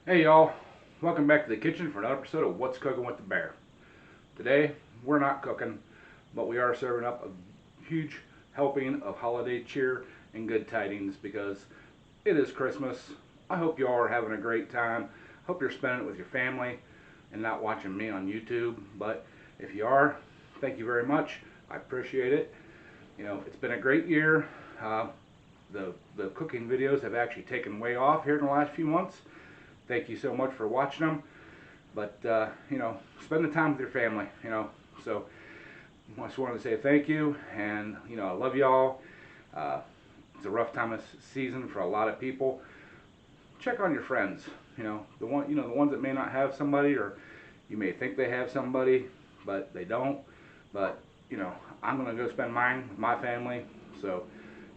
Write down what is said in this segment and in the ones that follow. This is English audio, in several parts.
Hey y'all, welcome back to the kitchen for another episode of What's Cooking with the Bear. Today, we're not cooking, but we are serving up a huge helping of holiday cheer and good tidings because it is Christmas. I hope you all are having a great time. Hope you're spending it with your family and not watching me on YouTube. But if you are, thank you very much. I appreciate it. You know, it's been a great year. The cooking videos have actually taken way off here in the last few months. Thank you so much for watching them. But, you know, spend the time with your family, you know. So, I just wanted to say thank you. And, you know, I love y'all. It's a rough time of season for a lot of people. Check on your friends, you know. The ones that may not have somebody, or you may think they have somebody, but they don't. But, you know, I'm going to go spend mine with my family. So,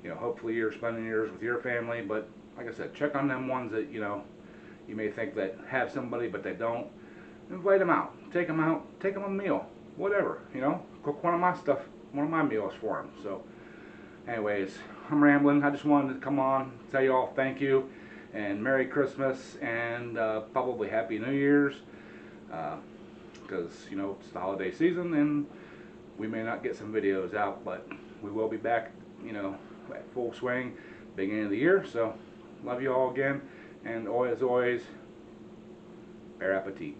you know, hopefully you're spending yours with your family. But, like I said, check on them ones that, you know, you may think that have somebody, but they don't. Invite them out. Take them out. Take them a meal. Whatever, you know. Cook one of my meals for them. So, anyways, I'm rambling. I just wanted to come on, tell you all thank you, and Merry Christmas, and probably Happy New Year's. Because, you know, it's the holiday season, and we may not get some videos out, but we will be back, you know, at full swing beginning of the year. So, love you all again. And as always, bon appetit.